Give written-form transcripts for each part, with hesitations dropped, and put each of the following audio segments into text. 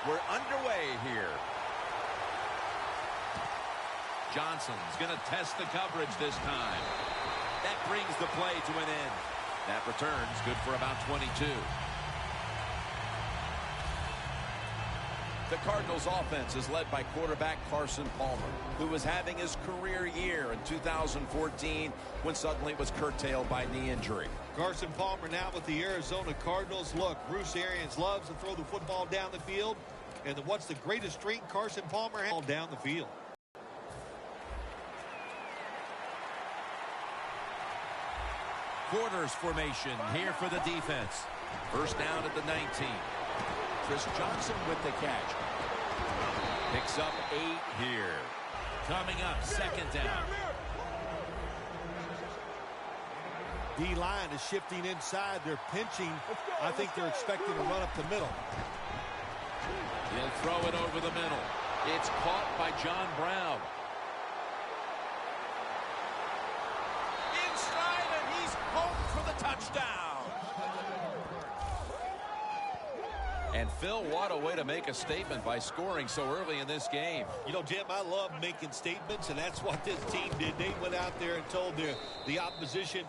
We're underway here. Johnson's going to test the coverage this time. That brings the play to an end. That return's good for about 22. The Cardinals offense is led by quarterback Carson Palmer, who was having his career year in 2014 when suddenly it was curtailed by knee injury. Carson Palmer now with the Arizona Cardinals. Look, Bruce Arians loves to throw the football down the field. And what's the greatest strength Carson Palmer has down the field? Quarters formation here for the defense. First down at the 19. Chris Johnson with the catch. Picks up 8 here. Coming up, second down. D-line is shifting inside. They're pinching. I think they're expecting to run up the middle. He'll throw it over the middle. It's caught by John Brown. Inside, and he's home for the touchdown. And Phil, what a way to make a statement by scoring so early in this game. You know, Jim, I love making statements, and that's what this team did. They went out there and told the opposition.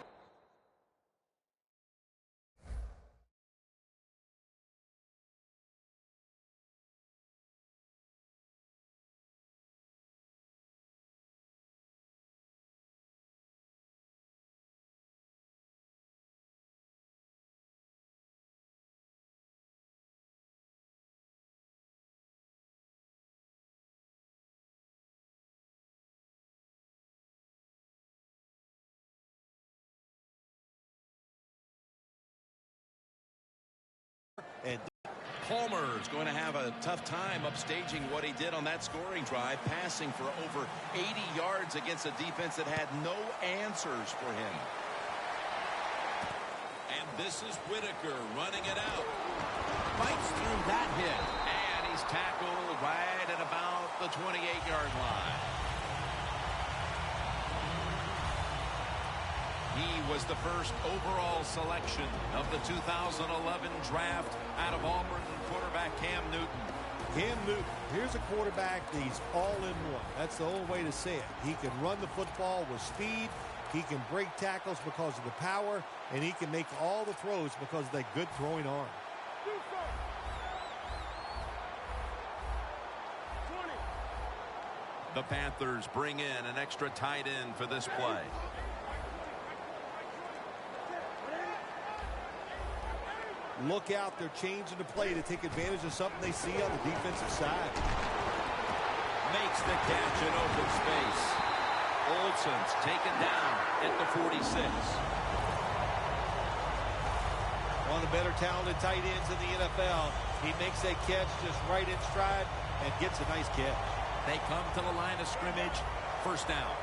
And Palmer's going to have a tough time upstaging what he did on that scoring drive, passing for over 80 yards against a defense that had no answers for him. And this is Whitaker running it out. Fights through that hit. And he's tackled right at about the 28-yard line. He was the first overall selection of the 2011 draft out of Auburn, quarterback Cam Newton. Cam Newton, here's a quarterback that he's all in one. That's the only way to say it. He can run the football with speed. He can break tackles because of the power. And he can make all the throws because of that good throwing arm. The Panthers bring in an extra tight end for this play. Look out, they're changing the play to take advantage of something they see on the defensive side. Makes the catch in open space. Olsen's taken down at the 46. One of the better talented tight ends in the NFL. He makes that catch just right in stride and gets a nice catch. They come to the line of scrimmage. First down.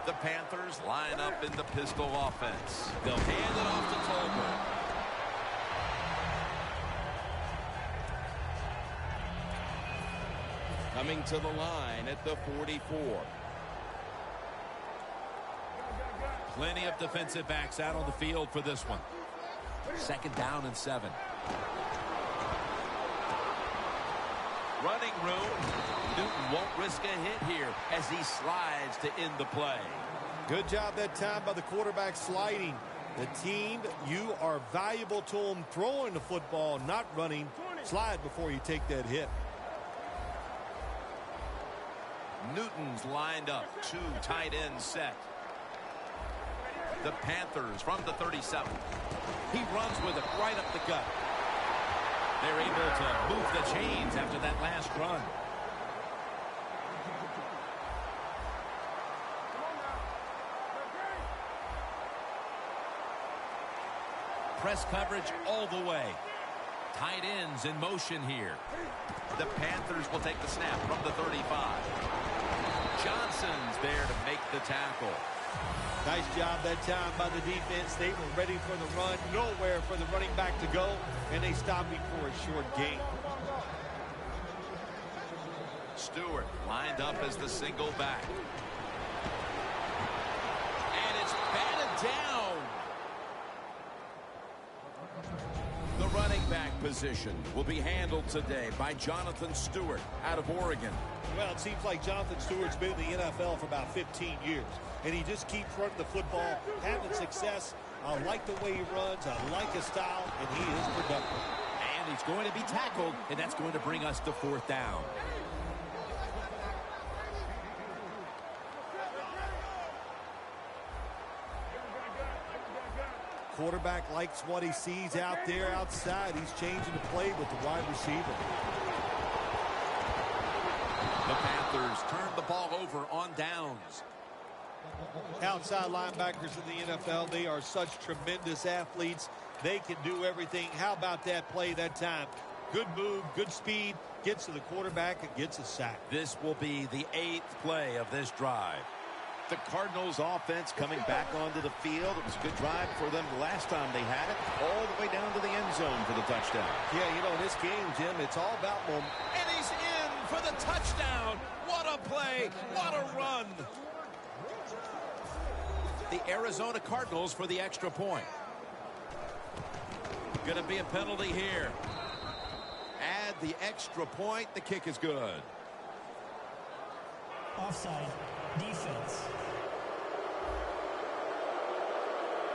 The Panthers line up in the pistol offense. They'll hand it off to Tolbert. Coming to the line at the 44. Plenty of defensive backs out on the field for this one. Second down and 7. Running room. Newton won't risk a hit here as he slides to end the play. Good job that time by the quarterback sliding. The team, you are valuable to them throwing the football, not running. Slide before you take that hit. Newton's lined up. 2 tight ends set. The Panthers from the 37. He runs with it right up the gut. They're able to move the chains after that last run. Press coverage all the way. Tight ends in motion here. The Panthers will take the snap from the 35. Johnson's there to make the tackle. Nice job that time by the defense. They were ready for the run. Nowhere for the running back to go. And they stopped before a short gain. Stewart lined up as the single back. And it's batted down. position will be handled today by Jonathan Stewart out of Oregon. Well, it seems like Jonathan Stewart's been in the NFL for about 15 years, and he just keeps running the football, having success. I like the way he runs. I like his style, and he is productive. And he's going to be tackled, and that's going to bring us to 4th down. Quarterback likes what he sees out there outside. He's changing the play with the wide receiver. The Panthers turn the ball over on downs. Outside linebackers in the NFL, they are such tremendous athletes. They can do everything. How about that play that time? Good move, good speed, gets to the quarterback and gets a sack. This will be the 8th play of this drive. The Cardinals offense coming back onto the field. It was a good drive for them the last time they had it, all the way down to the end zone for the touchdown. Yeah, you know, this game, Jim, it's all about momentum. And he's in for the touchdown. What a play. What a run. The Arizona Cardinals for the extra point. Going to be a penalty here. Add the extra point. The kick is good. Offside. Defense.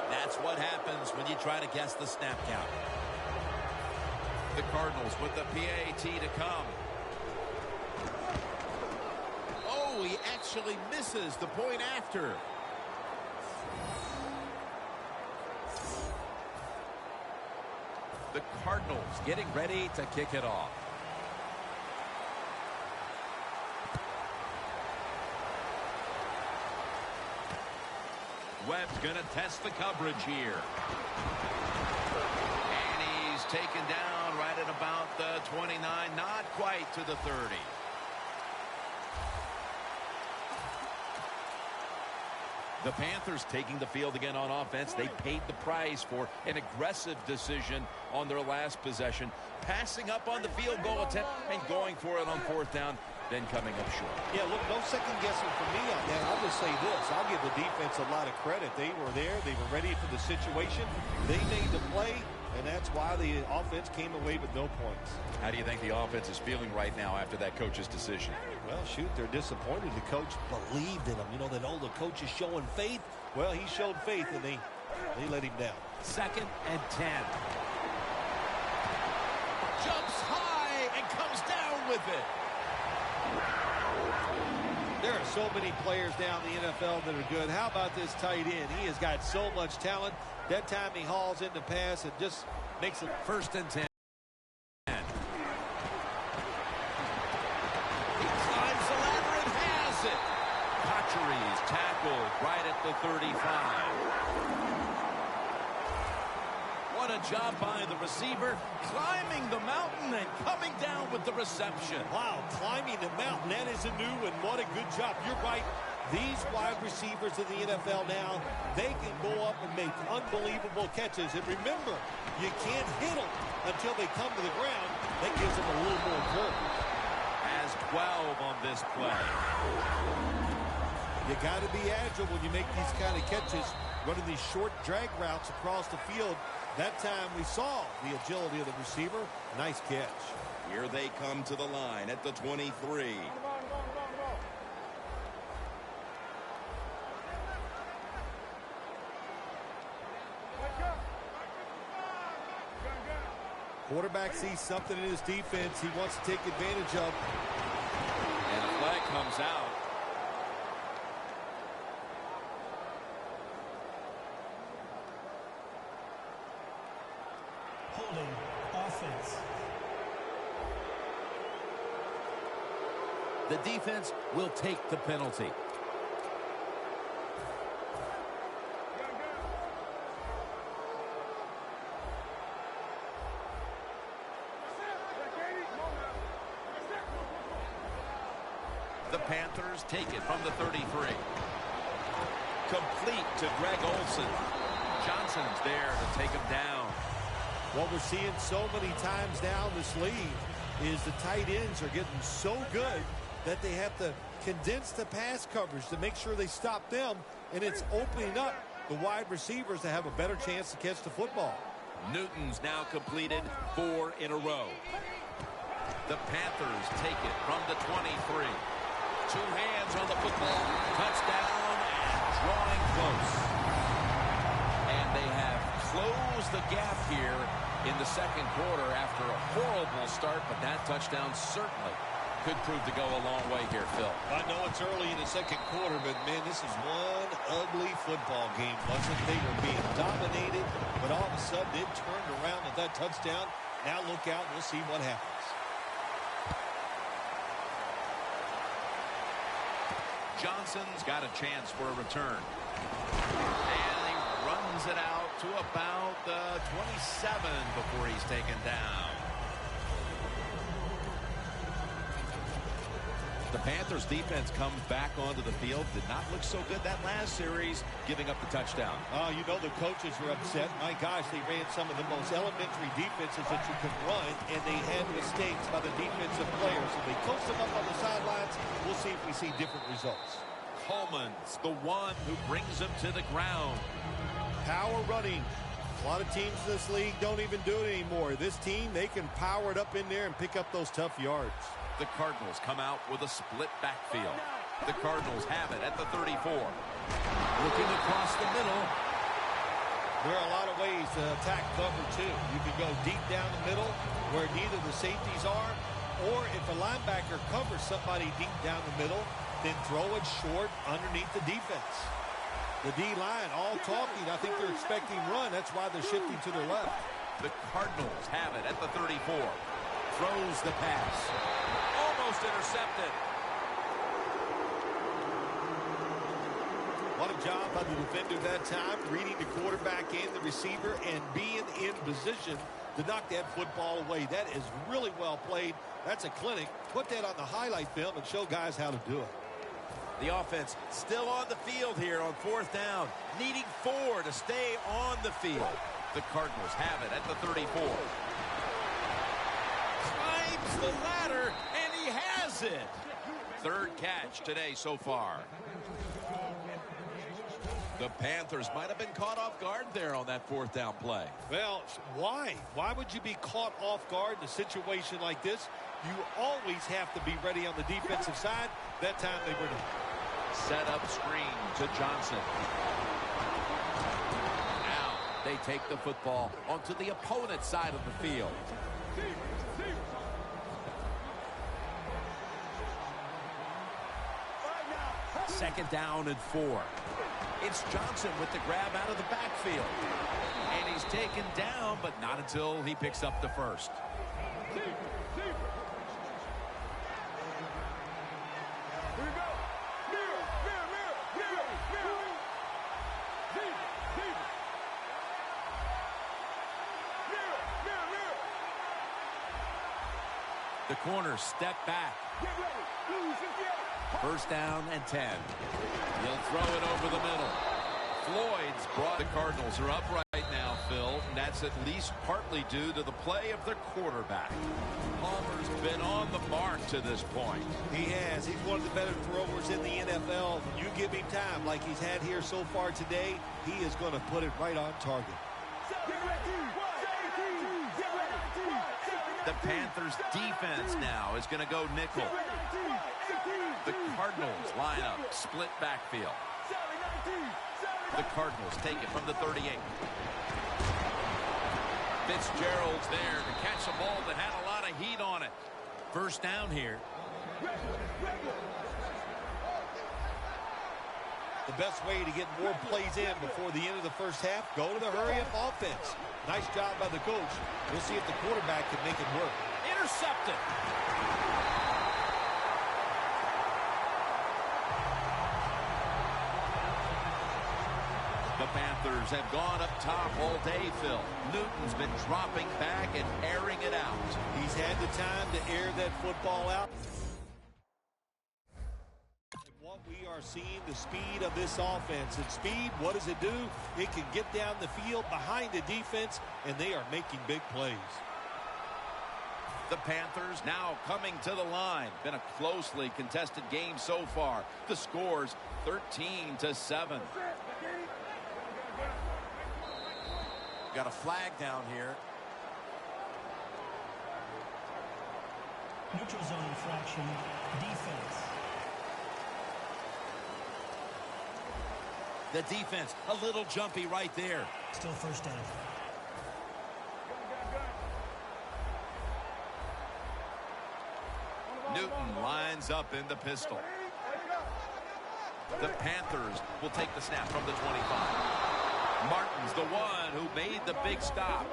That's what happens when you try to guess the snap count. The Cardinals with the PAT to come. Oh, he actually misses the point after. The Cardinals getting ready to kick it off. Webb's going to test the coverage here. And he's taken down right at about the 29, not quite to the 30. The Panthers taking the field again on offense. They paid the price for an aggressive decision on their last possession, passing up on the field goal attempt and going for it on 4th down, then coming up short. Yeah, look, no second guessing for me on that. I'll just say this. I'll give the defense a lot of credit. They were there. They were ready for the situation. They made the play, and that's why the offense came away with no points. How do you think the offense is feeling right now after that coach's decision? Well, shoot, they're disappointed. The coach believed in him. You know, that the coach is showing faith. Well, he showed faith, and they let him down. 2nd and 10. Jumps high and comes down with it. There are so many players down in the NFL that are good. How about this tight end? He has got so much talent. That time he hauls in the pass and just makes it 1st and 10. He climbs the ladder and has it. Patchery's tackled right at the 35. What a job by the receiver, climbing the mountain and coming down with the reception. Wow, climbing the mountain, that is a new and what a good job. You're right. These wide receivers in the NFL now, they can go up and make unbelievable catches. And remember, you can't hit them until they come to the ground. That gives them a little more courage. Has 12 on this play. You got to be agile when you make these kind of catches, running these short drag routes across the field. That time we saw the agility of the receiver. Nice catch. Here they come to the line at the 23. Quarterback sees something in his defense he wants to take advantage of. And a flag comes out. Holding offense. The defense will take the penalty. The Panthers take it from the 33. Complete to Greg Olsen. Johnson's there to take him down. What we're seeing so many times now in this league is the tight ends are getting so good that they have to condense the pass coverage to make sure they stop them, and it's opening up the wide receivers to have a better chance to catch the football. Newton's now completed 4 in a row. The Panthers take it from the 23. 2 hands on the football. Touchdown and drawing close. And they have closed the gap here in the second quarter after a horrible start, but that touchdown certainly could prove to go a long way here, Phil. I know it's early in the second quarter, but, man, this is one ugly football game, wasn't it? They were being dominated, but all of a sudden it turned around with that touchdown. Now look out. We'll see what happens. Johnson's got a chance for a return. And he runs it out to about the 27 before he's taken down. The Panthers defense comes back onto the field. Did not look so good that last series, giving up the touchdown. Oh, you know the coaches were upset. My gosh, they ran some of the most elementary defenses that you could run, and they had mistakes by the defensive players. So they coached them up on the sidelines. We'll see if we see different results. Coleman's the one who brings him to the ground. Power running. A lot of teams in this league don't even do it anymore. This team, they can power it up in there and pick up those tough yards. The Cardinals come out with a split backfield. The Cardinals have it at the 34. Looking across the middle. There are a lot of ways to attack cover, too. You can go deep down the middle where neither the safeties are, or if a linebacker covers somebody deep down the middle, then throw it short underneath the defense. The D-line all talking. I think they're expecting run. That's why they're shifting to their left. The Cardinals have it at the 34. Throws the pass. Almost intercepted. What a job by the defender that time, reading the quarterback and the receiver and being in position to knock that football away. That is really well played. That's a clinic. Put that on the highlight film and show guys how to do it. The offense still on the field here on 4th down, needing 4 to stay on the field. The Cardinals have it at the 34. Climbs the ladder, and he has it. 3rd catch today so far. The Panthers might have been caught off guard there on that 4th down play. Well, why? Why would you be caught off guard in a situation like this? You always have to be ready on the defensive side. That time they were not. Set up screen to Johnson. Now they take the football onto the opponent's side of the field. Second down and 4. It's Johnson with the grab out of the backfield. And he's taken down, but not until he picks up the first. The corners step back. First down and 10. He'll throw it over the middle. Floyd's brought. The Cardinals are up right now, Phil. And that's at least partly due to the play of their quarterback. Palmer's been on the mark to this point. He has. He's one of the better throwers in the NFL. When you give him time like he's had here so far today, he is going to put it right on target. The Panthers defense now is going to go nickel. The Cardinals line up, split backfield. The Cardinals take it from the 38. Fitzgerald's there to catch a ball that had a lot of heat on it. First down here. The best way to get more plays in before the end of the first half, go to the hurry-up offense. Nice job by the coach. We'll see if the quarterback can make it work. Intercepted. The Panthers have gone up top all day, Phil. Newton's been dropping back and airing it out. He's had the time to air that football out. What we are seeing, the speed of this offense. And speed, what does it do? It can get down the field behind the defense, and they are making big plays. The Panthers now coming to the line. Been a closely contested game so far. The score's 13-7. Got a flag down here. Neutral zone infraction. Defense. The defense, a little jumpy right there. Still first down. Newton lines up in the pistol. The Panthers will take the snap from the 25. Martin's the one who made the big stop.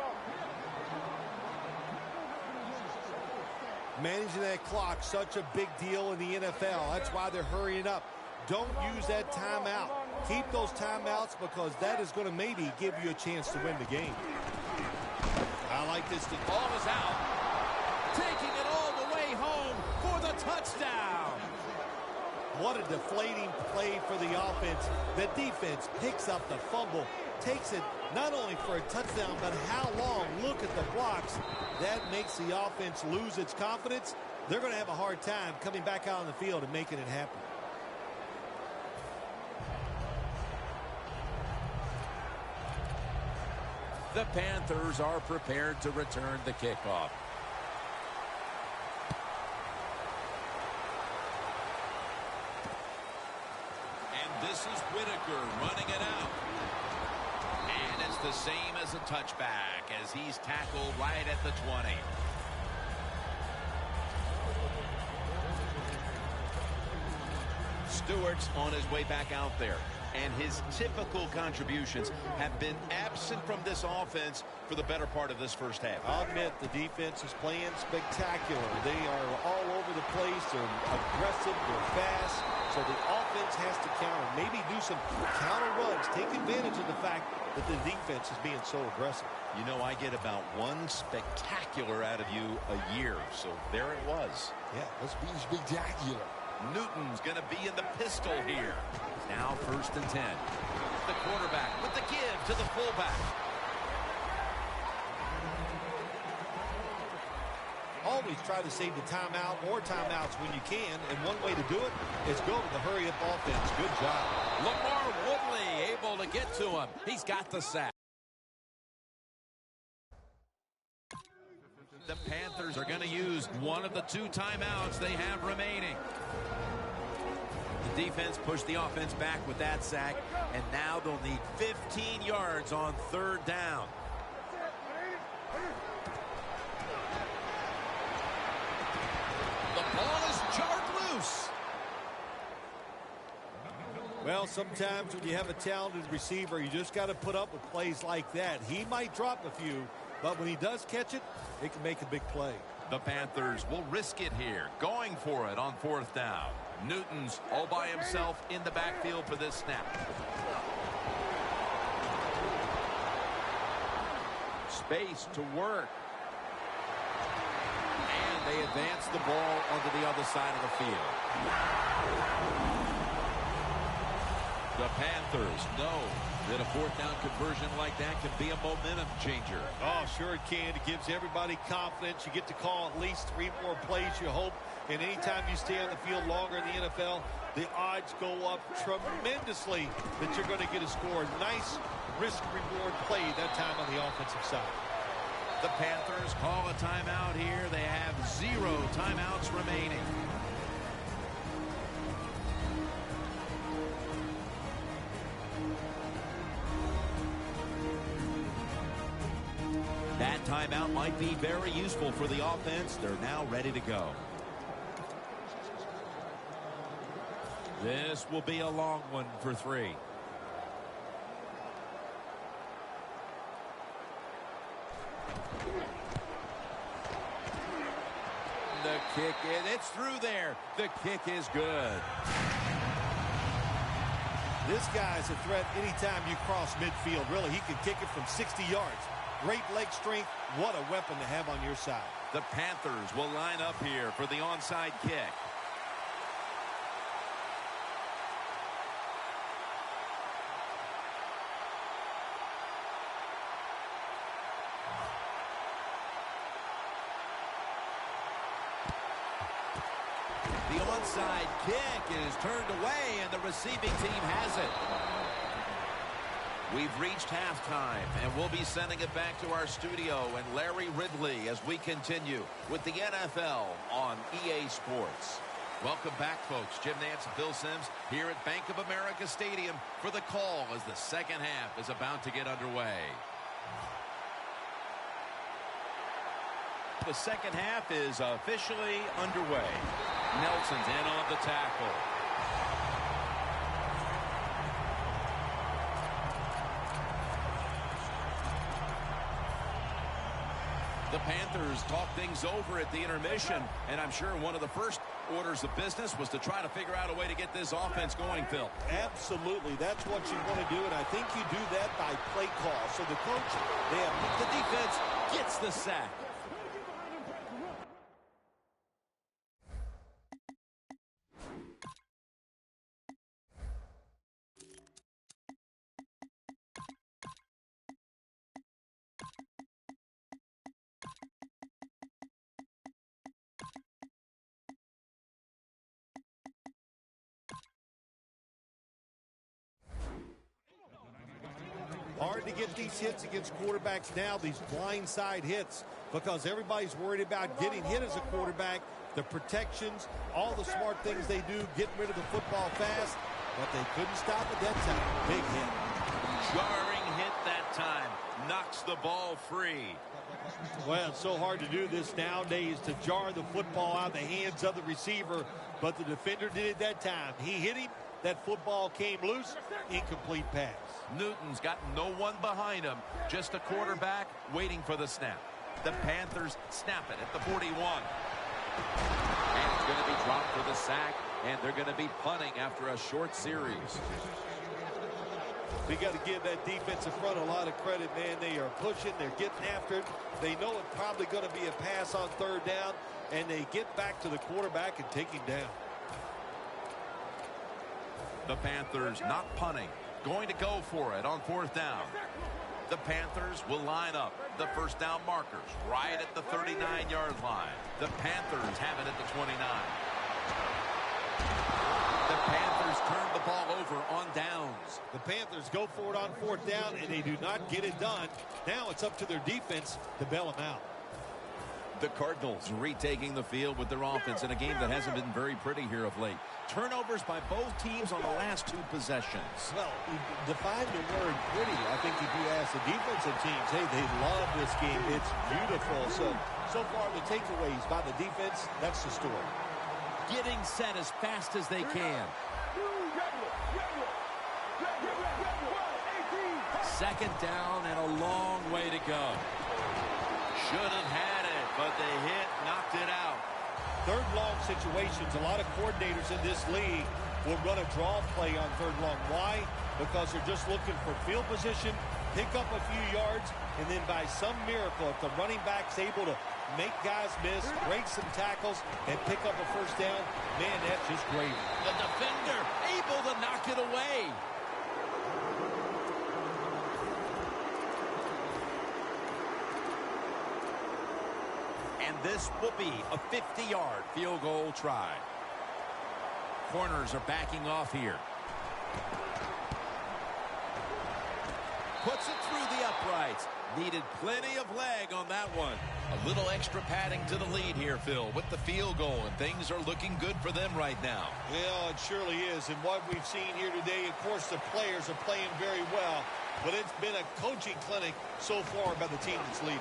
Managing that clock, such a big deal in the NFL. That's why they're hurrying up. Don't use that timeout. Keep those timeouts because that is going to maybe give you a chance to win the game. I like this. The ball is out. Taking it all the way home for the touchdown. What a deflating play for the offense. The defense picks up the fumble, takes it not only for a touchdown, but how long? Look at the blocks. That makes the offense lose its confidence. They're going to have a hard time coming back out on the field and making it happen. The Panthers are prepared to return the kickoff. And this is Whitaker running it out. And it's the same as a touchback as he's tackled right at the 20. Stewart's on his way back out there, and his typical contributions have been absent from this offense for the better part of this first half. I'll admit the defense is playing spectacular. They are all over the place. They're aggressive. They're fast. So the offense has to counter. Maybe do some counter runs. Take advantage of the fact that the defense is being so aggressive. You know, I get about one spectacular out of you a year. So there it was. Yeah, let's be spectacular. Newton's going to be in the pistol here. Now 1st and 10. The quarterback with the give to the fullback. Always try to save the timeout or timeouts when you can, and one way to do it is go to the hurry-up offense. Good job. Lamar Woodley able to get to him. He's got the sack. The Panthers are going to use one of the 2 timeouts they have remaining. The defense pushed the offense back with that sack, and now they'll need 15 yards on 3rd down. The ball is jarred loose. Well, sometimes when you have a talented receiver, you just got to put up with plays like that. He might drop a few, but when he does catch it, it can make a big play. The Panthers will risk it here, going for it on 4th down. Newton's all by himself in the backfield for this snap. Space to work. And they advance the ball onto the other side of the field. The Panthers know that a 4th down conversion like that can be a momentum changer. Oh, sure it can. It gives everybody confidence. You get to call at least 3 more plays, you hope. And anytime you stay on the field longer in the NFL, the odds go up tremendously that you're going to get a score. Nice risk-reward play that time on the offensive side. The Panthers call a timeout here. They have 0 timeouts remaining. That timeout might be very useful for the offense. They're now ready to go. This will be a long one for 3. The kick, it's through there. The kick is good. This guy's a threat anytime you cross midfield. Really, he can kick it from 60 yards. Great leg strength. What a weapon to have on your side. The Panthers will line up here for the onside kick. The onside kick is turned away, and the receiving team has it. We've reached halftime, and we'll be sending it back to our studio and Larry Ridley as we continue with the NFL on EA Sports. Welcome back, folks. Jim Nantz and Phil Simms here at Bank of America Stadium for the call as the second half is about to get underway. The second half is officially underway. Nelson's in on the tackle. The Panthers talk things over at the intermission, and I'm sure one of the first orders of business was to try to figure out a way to get this offense going, Phil. Absolutely. That's what you want to do, and I think you do that by play call. So the coach, the defense gets the sack. hard to get these hits against quarterbacks now, these blindside hits, because everybody's worried about getting hit as a quarterback, the protections, all the smart things they do, getting rid of the football fast, but they couldn't stop it that time. Big hit. Jarring hit that time. Knocks the ball free. Well, it's so hard to do this nowadays, to jar the football out of the hands of the receiver, but the defender did it that time. He hit him. That football came loose. Incomplete pass. Newton's got no one behind him. Just a quarterback waiting for the snap. The Panthers snap it at the 41. And it's going to be dropped for the sack, and they're going to be punting after a short series. We got to give that defensive front a lot of credit, man. They are pushing. They're getting after it. They know it's probably going to be a pass on third down, and they get back to the quarterback and take him down. The Panthers not punting. Going to go for it on fourth down. The Panthers will line up the first down markers right at the 39-yard line. The Panthers have it at the 29. The Panthers turn the ball over on downs. The Panthers go for it on fourth down, and they do not get it done. Now it's up to their defense to bail them out. The Cardinals retaking the field with their offense in a game that hasn't been very pretty here of late. Turnovers by both teams on the last two possessions. Well, define the word pretty. I think if you ask the defensive teams, hey, they love this game. It's beautiful. So far the takeaways by the defense, that's the story. Getting set as fast as they can. Second down and a long way to go. Should have had it, but the hit knocked it out. Third long situations, a lot of coordinators in this league will run a draw play on third long. Why? Because they're just looking for field position, pick up a few yards, and then by some miracle, if the running back's able to make guys miss, break some tackles, and pick up a first down, man, that's just great. The defender able to knock it away. And this will be a 50-yard field goal try. Corners are backing off here. Puts it through the uprights. Needed plenty of leg on that one. A little extra padding to the lead here, Phil, with the field goal, and things are looking good for them right now. Well, it surely is. And what we've seen here today, of course, the players are playing very well, but it's been a coaching clinic so far by the team that's leading.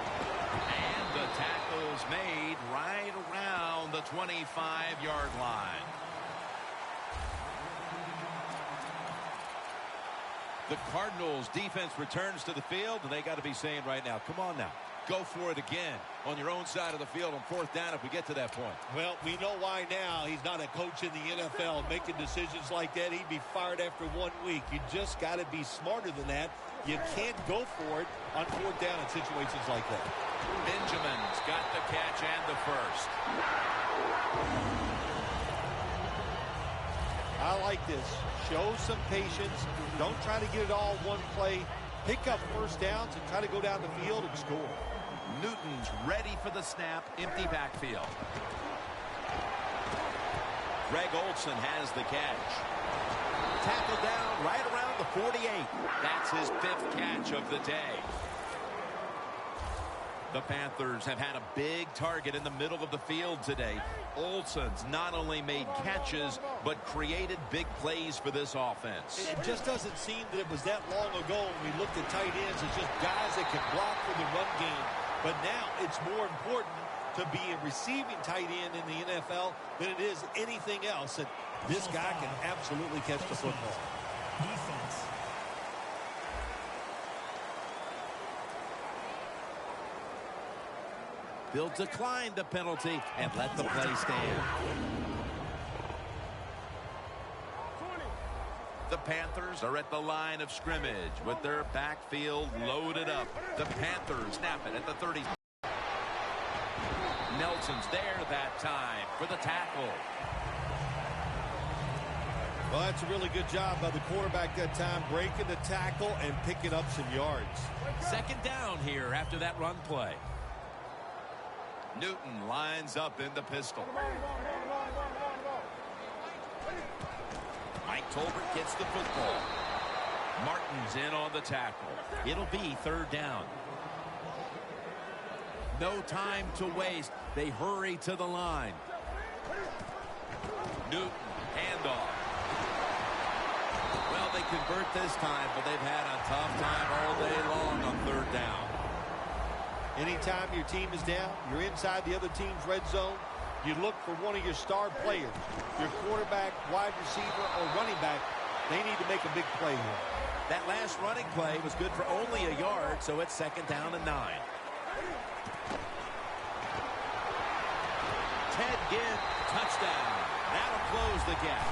And the tackle's made right around the 25-yard line. The Cardinals defense returns to the field, and they got to be saying right now, come on now, go for it again on your own side of the field on fourth down if we get to that point. Well, we know why now. He's not a coach in the NFL making decisions like that. He'd be fired after 1 week. You just got to be smarter than that. You can't go for it on fourth down in situations like that. Benjamin's got the catch and the first. I like this. Show some patience. Don't try to get it all one play. Pick up first downs and try to go down the field and score. Newton's ready for the snap. Empty backfield. Greg Olsen has the catch. tackled down right around the 48. That's his 5th catch of the day. The Panthers have had a big target in the middle of the field today. Olsen's not only made catches, but created big plays for this offense. It just doesn't seem that it was that long ago when we looked at tight ends as just guys that can block for the run game. But now it's more important to be a receiving tight end in the NFL than it is anything else. And this guy can absolutely catch the football. Defense. They'll decline the penalty and let the play stand. The Panthers are at the line of scrimmage with their backfield loaded up. The Panthers snap it at the 30. Nelson's there that time for the tackle. Well, that's a really good job by the quarterback that time, breaking the tackle and picking up some yards. 2nd down here after that run play. Newton lines up in the pistol. Mike Tolbert gets the football. Martin's in on the tackle. It'll be 3rd down. No time to waste. They hurry to the line. Newton, handoff. Well, they convert this time, but they've had a tough time all day long on 3rd down. Anytime your team is down, you're inside the other team's red zone, you look for one of your star players, your quarterback, wide receiver, or running back. They need to make a big play here. That last running play was good for only a yard, so it's 2nd down and 9. Ted Ginn, touchdown. That'll close the gap.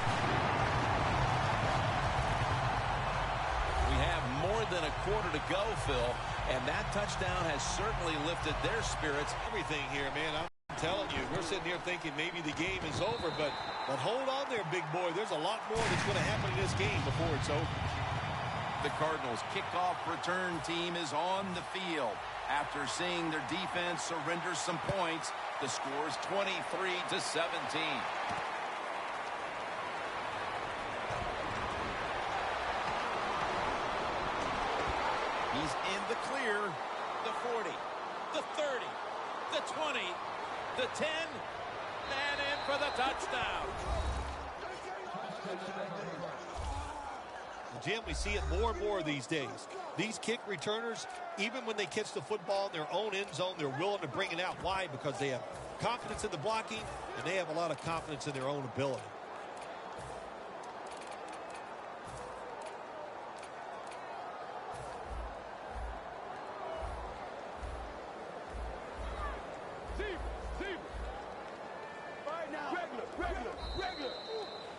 We have more than a quarter to go, Phil, and that touchdown has certainly lifted their spirits. Everything here, man. I'm telling you, we're sitting here thinking maybe the game is over, but hold on there, big boy. There's a lot more that's going to happen in this game before it's over. The Cardinals' kickoff return team is on the field. After seeing their defense surrender some points, the score is 23-17. He's in the clear. The 40, the 30, the 20, the 10, and in for the touchdown. Jim, we see it more and more these days. These kick returners, even when they catch the football in their own end zone, they're willing to bring it out. Why? Because they have confidence in the blocking, and they have a lot of confidence in their own ability.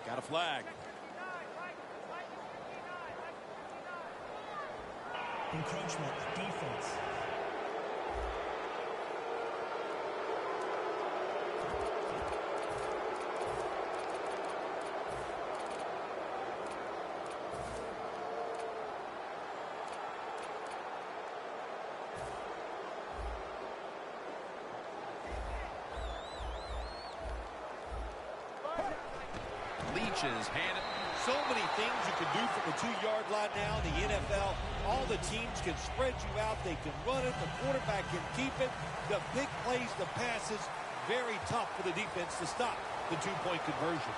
Got a flag. Encroachment. Defense. Leaches hand it. So many things you can do from the 2-yard line now in the NFL. All the teams can spread you out. They can run it. The quarterback can keep it. The big plays, the passes, very tough for the defense to stop the 2-point conversion.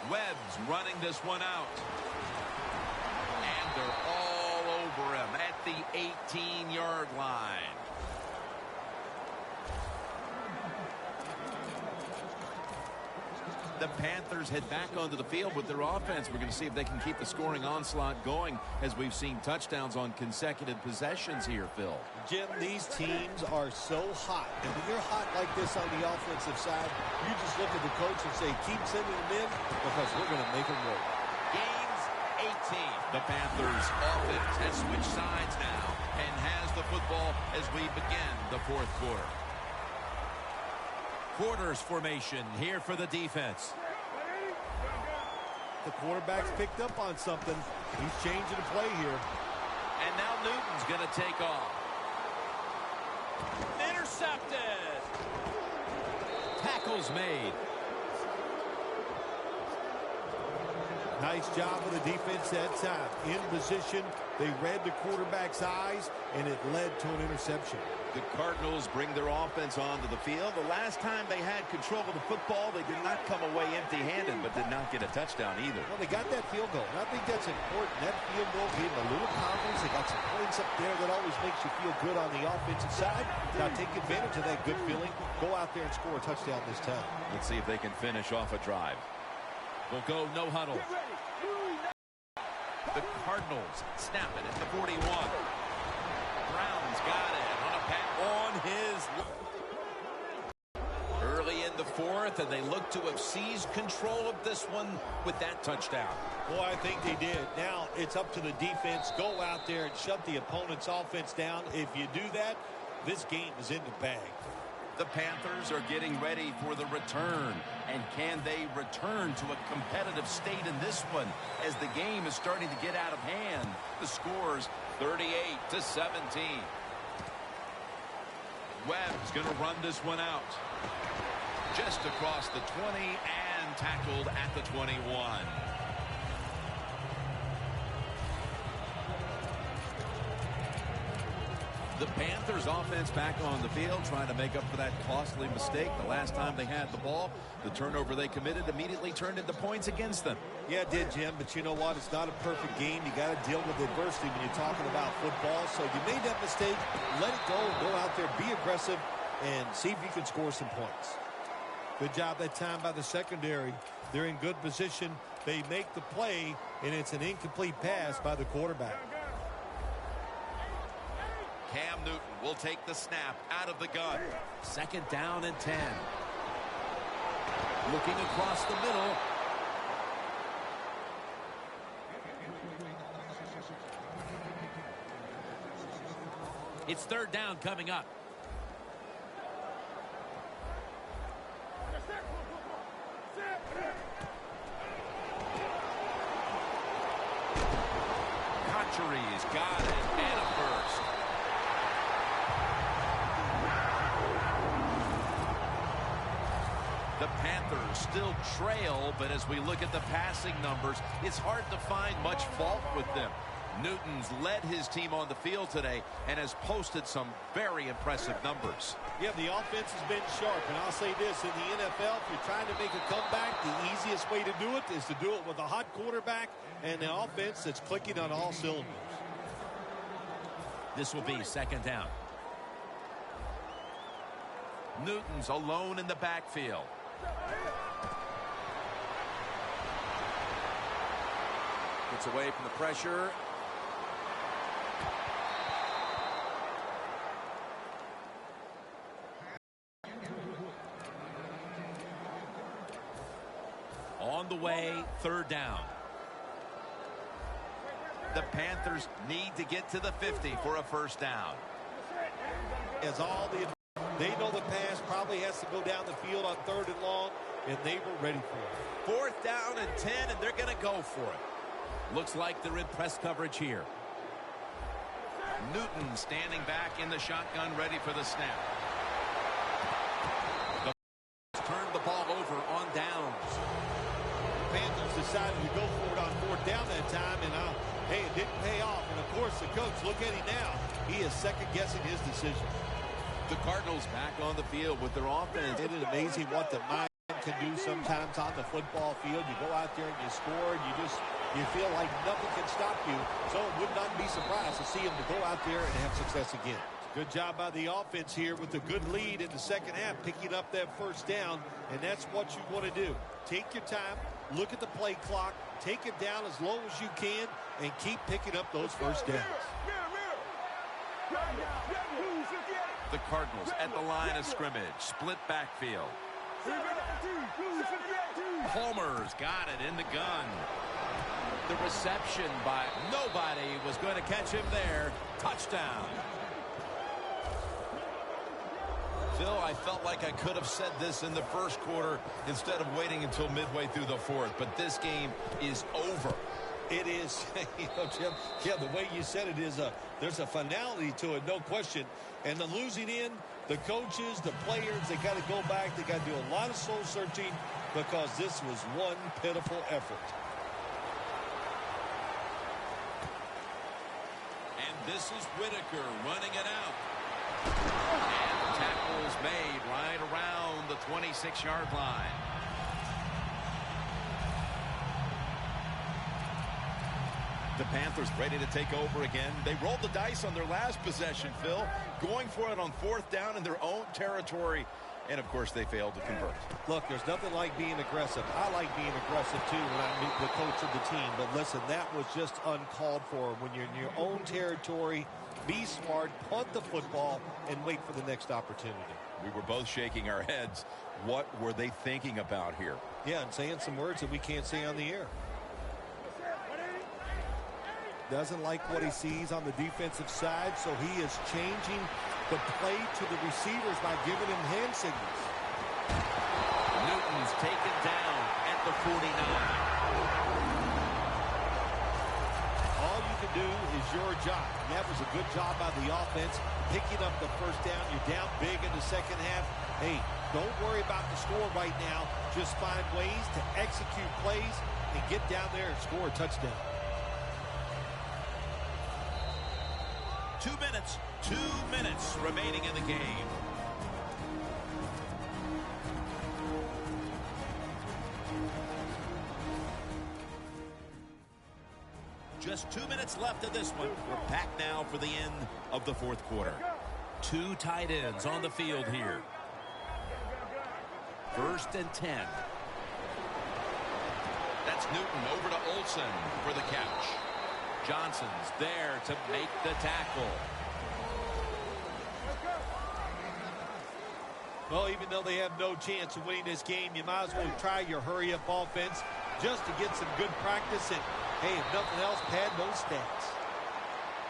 Webb's running this one out. And they're all over him at the 18-yard line. The Panthers head back onto the field with their offense. We're going to see if they can keep the scoring onslaught going as we've seen touchdowns on consecutive possessions here, Phil. Jim, these teams are so hot. And when you're hot like this on the offensive side, you just look at the coach and say, keep sending them in because we're going to make them work. Gains 18. The Panthers offense has switched sides now and has the football as we begin the 4th quarter. Quarters formation here for the defense. The quarterback's picked up on something. He's changing the play here. And now Newton's going to take off. Intercepted. Tackles made. Nice job of the defense that time. In position, they read the quarterback's eyes, and it led to an interception. The Cardinals bring their offense onto the field. The last time they had control of the football, they did not come away empty-handed, but did not get a touchdown either. Well, they got that field goal, and I think that's important. That field goal gave them a little confidence. They got some points up there that always makes you feel good on the offensive side. Now take advantage of that good feeling. Go out there and score a touchdown this time. Let's see if they can finish off a drive. We'll go no huddle. The Cardinals snap it at the 41. Brown's got it on a pat on his early in the fourth, and they look to have seized control of this one with that touchdown. Boy, I think they did. Now it's up to the defense. Go out there and shut the opponent's offense down. If you do that, this game is in the bag. The Panthers are getting ready for the return. And can they return to a competitive state in this one as the game is starting to get out of hand? The score's 38-17. Webb's going to run this one out. Just across the 20 and tackled at the 21. The Panthers offense back on the field trying to make up for that costly mistake the last time they had the ball. The turnover they committed immediately turned into points against them. Yeah, it did, Jim, but you know what? It's not a perfect game. You got to deal with adversity when you're talking about football. So you made that mistake, let it go out there, be aggressive, and see if you can score some points. Good job that time by the secondary. They're in good position. They make the play, and it's an incomplete pass by the quarterback. Cam Newton will take the snap out of the gun. Second down and 10. Looking across the middle. It's third down coming up. Conchery's got it, and a first. The Panthers still trail, but as we look at the passing numbers, it's hard to find much fault with them. Newton's led his team on the field today and has posted some very impressive numbers. Yeah, the offense has been sharp, and I'll say this, in the NFL, if you're trying to make a comeback, the easiest way to do it is to do it with a hot quarterback and the offense that's clicking on all cylinders. This will be second down. Newton's alone in the backfield. Gets away from the pressure. On the way, third down. The Panthers need to get to the 50 for a first down. They know the pass probably has to go down the field on third and long, and they were ready for it. Fourth down and 10, and they're going to go for it. Looks like they're in press coverage here. Newton standing back in the shotgun, ready for the snap. The turned the ball over on downs. The Panthers decided to go for it on fourth down that time, and hey, it didn't pay off. And, of course, the coach, look at him now. He is second-guessing his decision. The Cardinals back on the field with their offense. Isn't it amazing what the mind can do sometimes on the football field? You go out there and you score, and you feel like nothing can stop you. So it would not be surprised to see him to go out there and have success again. Good job by the offense here with a good lead in the second half, picking up that first down, and that's what you want to do. Take your time, look at the play clock, take it down as low as you can, and keep picking up those first downs. The Cardinals at the line of scrimmage, split backfield. Homer's got it in the gun. The reception by nobody was going to catch him there. Touchdown. Phil, I felt like I could have said this in the first quarter instead of waiting until midway through the fourth, but this game is over. It is, Jim, yeah, the way you said it is, there's a finality to it, no question. And the losing end, the coaches, the players, they got to go back. They got to do a lot of soul searching because this was one pitiful effort. This is Whitaker running it out. And the tackle's made right around the 26-yard line. The Panthers ready to take over again. They rolled the dice on their last possession, Phil, going for it on 4th down in their own territory. And, of course, they failed to convert. Look, there's nothing like being aggressive. I like being aggressive, too, when I meet the coach of the team. But, listen, that was just uncalled for. When you're in your own territory, be smart, punt the football, and wait for the next opportunity. We were both shaking our heads. What were they thinking about here? Yeah, and saying some words that we can't say on the air. Doesn't like what he sees on the defensive side, so he is changing the play to the receivers by giving him hand signals. Newton's taken down at the 49. All you can do is your job. And that was a good job by the offense, picking up the first down. You're down big in the second half. Hey, don't worry about the score right now. Just find ways to execute plays and get down there and score a touchdown. 2 minutes. 2 minutes remaining in the game. Just 2 minutes left of this one. We're back now for the end of the 4th quarter. 2 tight ends on the field here. 1st and 10. That's Newton over to Olsen for the catch. Johnson's there to make the tackle. Well, even though they have no chance of winning this game, you might as well try your hurry-up offense just to get some good practice. And, hey, if nothing else, pad those stats.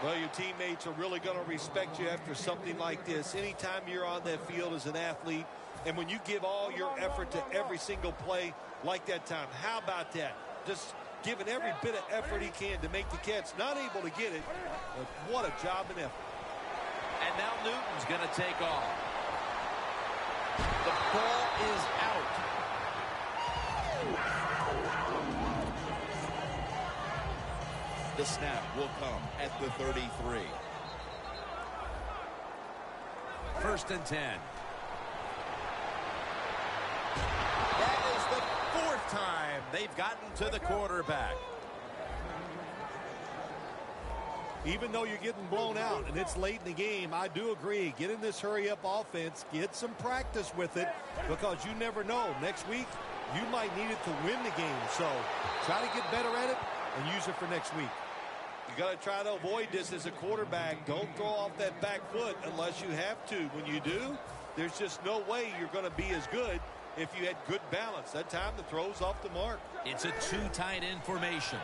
Well, your teammates are really going to respect you after something like this. Anytime you're on that field as an athlete, and when you give all your effort to every single play like that time, how about that? Just giving every bit of effort he can to make the catch. Not able to get it, but what a job and effort. And now Newton's going to take off. The ball is out. The snap will come at the 33. 1st and 10. That is the 4th time they've gotten to the quarterback. Even though you're getting blown out and it's late in the game, I do agree. Get in this hurry-up offense. Get some practice with it because you never know. Next week, you might need it to win the game. So try to get better at it and use it for next week. You got to try to avoid this as a quarterback. Don't throw off that back foot unless you have to. When you do, there's just no way you're going to be as good if you had good balance. That time the throw's off the mark. It's a 2 tight end formation.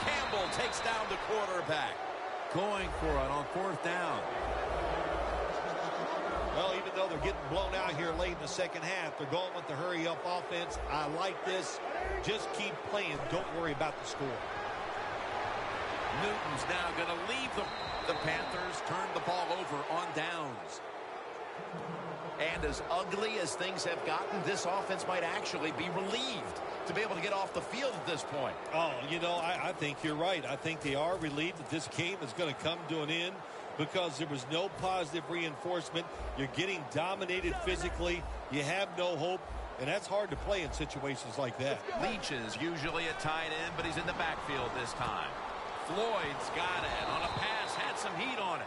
Campbell takes down the quarterback. Going for it on 4th down. Well, even though they're getting blown out here late in the second half, they're going with the hurry-up offense. I like this. Just keep playing. Don't worry about the score. Newton's now going to leave the Panthers, turn the ball over on downs. And as ugly as things have gotten, this offense might actually be relieved to be able to get off the field at this point. Oh, you know, I think you're right. I think they are relieved that this game is going to come to an end because there was no positive reinforcement. You're getting dominated physically. You have no hope, and that's hard to play in situations like that. Leach is usually a tight end, but he's in the backfield this time. Floyd's got it on a pass, had some heat on it.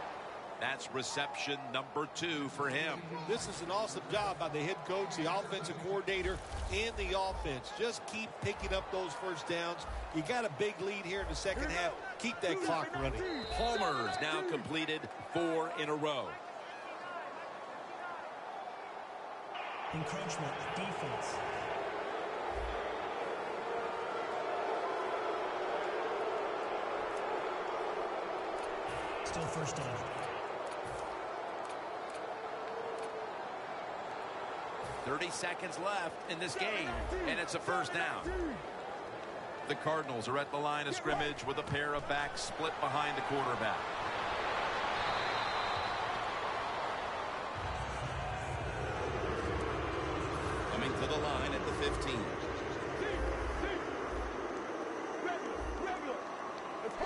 That's reception number 2 for him. This is an awesome job by the head coach, the offensive coordinator, and the offense. Just keep picking up those first downs. You got a big lead here in the second half. Keep that clock running. Palmer's now completed 4 in a row. Encroachment defense. Still 1st down. 30 seconds left in this game, and it's a 1st down. The Cardinals are at the line of scrimmage with a pair of backs split behind the quarterback. Coming to the line at the 15.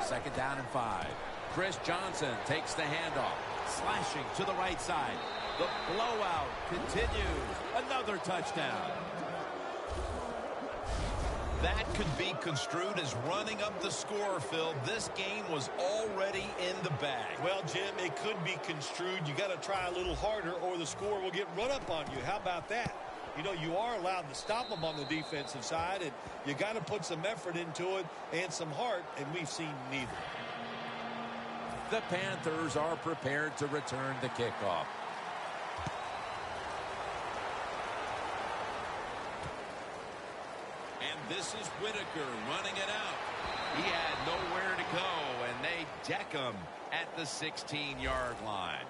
Second down and 5. Chris Johnson takes the handoff, slashing to the right side. The blowout continues. Another touchdown. That could be construed as running up the score, Phil. This game was already in the bag. Well, Jim, it could be construed. You got to try a little harder or the score will get run up on you. How about that? You know, you are allowed to stop them on the defensive side, and you got to put some effort into it and some heart, and we've seen neither. The Panthers are prepared to return the kickoff. And this is Whitaker running it out. He had nowhere to go, and they deck him at the 16-yard line.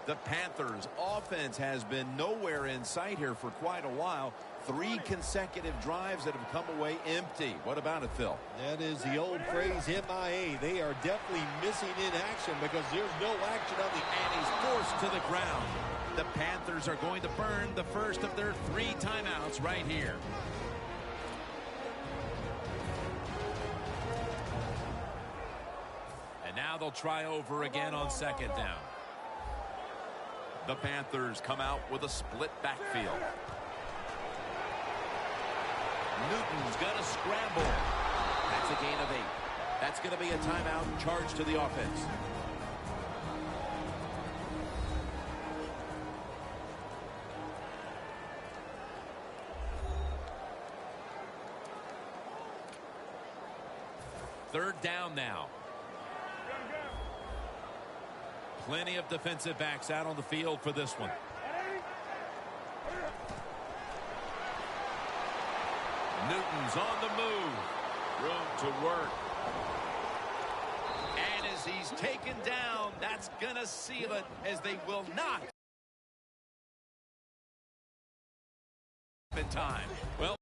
The Panthers' offense has been nowhere in sight here for quite a while. 3 consecutive drives that have come away empty. What about it, Phil? That is the old phrase, MIA. They are definitely missing in action because there's no action on the... And he's forced to the ground. The Panthers are going to burn the first of their 3 timeouts right here. And now they'll try over again on second down. The Panthers come out with a split backfield. Newton's got to scramble. That's a gain of 8. That's going to be a timeout charged to the offense. Third down now. Plenty of defensive backs out on the field for this one. Newton's on the move. Room to work. And as he's taken down, that's going to seal it, as they will not in time. Well,